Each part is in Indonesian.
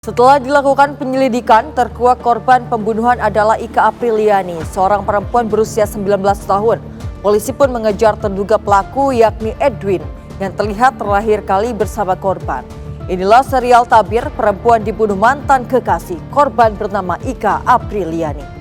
Setelah dilakukan penyelidikan, terkuak korban pembunuhan adalah Ika Apriliani, seorang perempuan berusia 19 tahun. Polisi pun mengejar terduga pelaku yakni Edwin yang terlihat terakhir kali bersama korban. Inilah serial tabir perempuan dibunuh mantan kekasih. Korban bernama Ika Apriliani.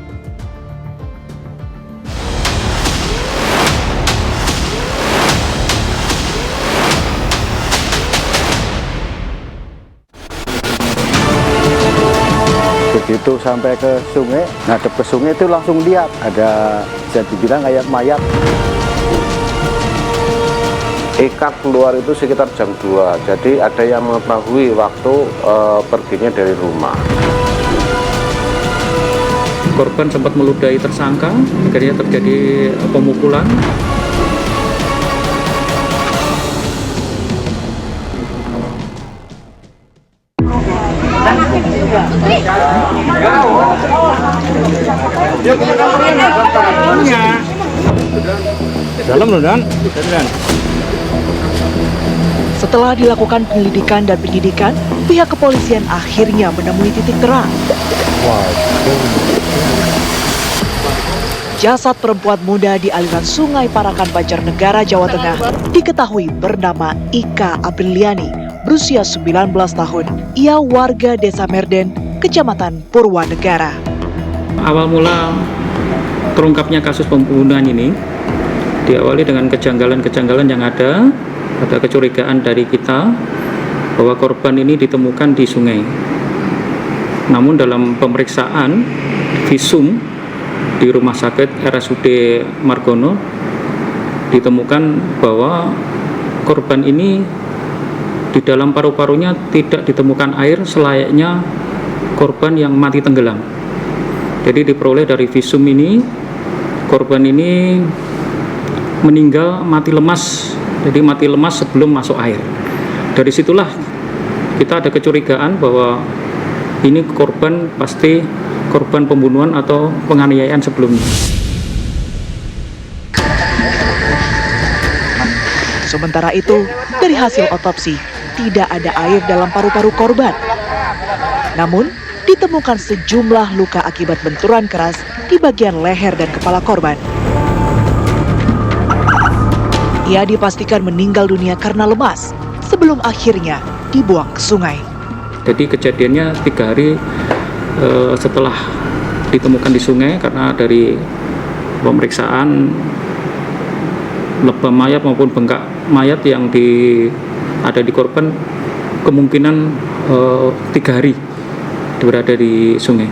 Begitu sampai ke sungai, ngadep ke sungai itu langsung lihat ada, bisa dibilang kayak mayat. Ika keluar itu sekitar jam 2, jadi ada yang mengetahui waktu perginya dari rumah. Korban sempat meludahi tersangka, akhirnya terjadi pemukulan. Setelah dilakukan penyelidikan dan penyidikan, pihak kepolisian akhirnya menemui titik terang. Jasad perempuan muda di aliran Sungai Parakan, Banjarnegara, Jawa Tengah diketahui bernama Ika Apriliani, berusia 19 tahun. Ia warga Desa Merden, Kecamatan Purwanegara. Awal mula terungkapnya kasus pembunuhan ini diawali dengan kejanggalan-kejanggalan yang ada kecurigaan dari kita bahwa korban ini ditemukan di sungai. Namun dalam pemeriksaan visum di Rumah Sakit RSUD Margono ditemukan bahwa korban ini di dalam paru-parunya tidak ditemukan air selayaknya korban yang mati tenggelam. Jadi diperoleh dari visum ini, korban ini meninggal mati lemas. Jadi mati lemas sebelum masuk air. Dari situlah kita ada kecurigaan bahwa ini korban pasti korban pembunuhan atau penganiayaan sebelumnya. Sementara itu, dari hasil otopsi, tidak ada air dalam paru-paru korban. Namun, ditemukan sejumlah luka akibat benturan keras di bagian leher dan kepala korban. Ia dipastikan meninggal dunia karena lemas sebelum akhirnya dibuang ke sungai. Jadi kejadiannya 3 hari setelah ditemukan di sungai karena dari pemeriksaan lebam mayat maupun bengkak mayat yang ada di korban kemungkinan 3 hari berada di sungai.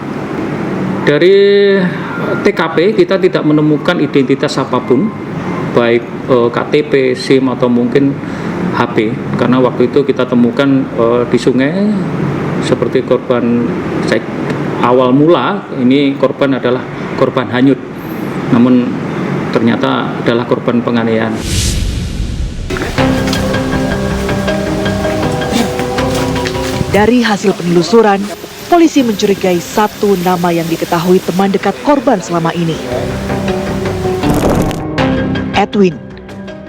Dari TKP kita tidak menemukan identitas apapun, baik KTP, SIM atau mungkin HP, karena waktu itu kita temukan di sungai seperti korban awal mula ini korban adalah korban hanyut, namun ternyata adalah korban penganiayaan. Dari hasil penelusuran, polisi mencurigai satu nama yang diketahui teman dekat korban selama ini. Edwin,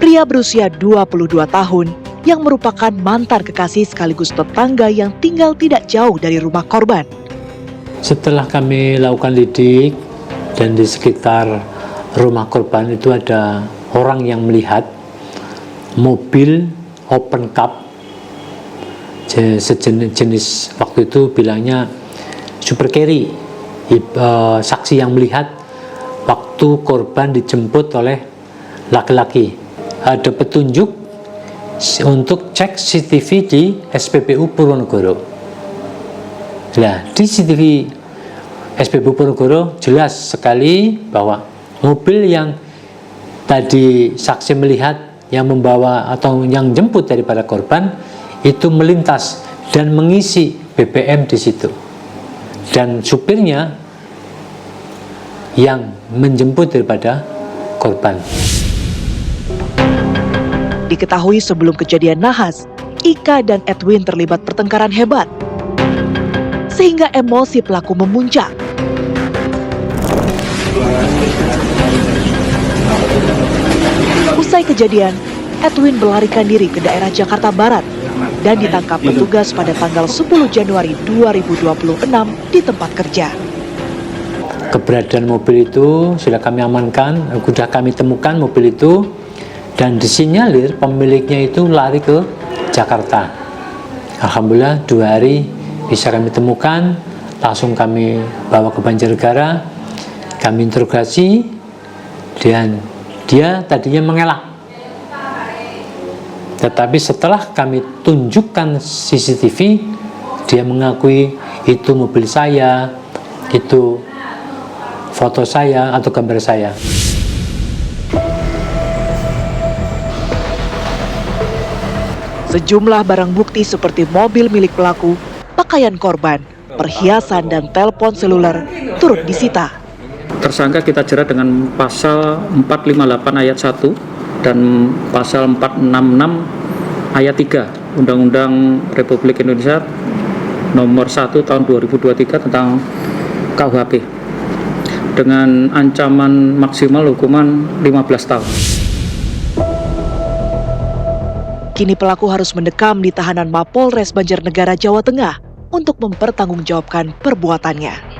pria berusia 22 tahun yang merupakan mantan kekasih sekaligus tetangga yang tinggal tidak jauh dari rumah korban. Setelah kami lakukan lidik dan di sekitar rumah korban itu ada orang yang melihat mobil open cab sejenis waktu itu bilangnya super carry. Saksi yang melihat waktu korban dijemput oleh laki-laki. Ada petunjuk untuk cek CCTV di SPBU Purwanegara. Nah, di CCTV SPBU Purwanegara jelas sekali bahwa mobil yang tadi saksi melihat yang membawa atau yang jemput daripada korban itu melintas dan mengisi BBM di situ. Dan supirnya yang menjemput daripada korban. Diketahui sebelum kejadian nahas, Ika dan Edwin terlibat pertengkaran hebat, sehingga emosi pelaku memuncak. Usai kejadian, Edwin melarikan diri ke daerah Jakarta Barat dan ditangkap petugas pada tanggal 10 Januari 2026 di tempat kerja. Keberadaan mobil itu sudah kami amankan, sudah kami temukan mobil itu, dan disinyalir pemiliknya itu lari ke Jakarta. Alhamdulillah 2 hari bisa kami temukan, langsung kami bawa ke Banjarnegara, kami interogasi, dan dia tadinya mengelak. Tetapi setelah kami tunjukkan CCTV, dia mengakui itu mobil saya, itu foto saya atau gambar saya. Sejumlah barang bukti seperti mobil milik pelaku, pakaian korban, perhiasan dan telepon seluler turut disita. Tersangka kita jerat dengan pasal 458 ayat 1 dan pasal 466 ayat 3 Undang-Undang Republik Indonesia nomor 1 tahun 2023 tentang KUHP dengan ancaman maksimal hukuman 15 tahun. Kini pelaku harus mendekam di tahanan Mapolres Banjarnegara, Jawa Tengah untuk mempertanggungjawabkan perbuatannya.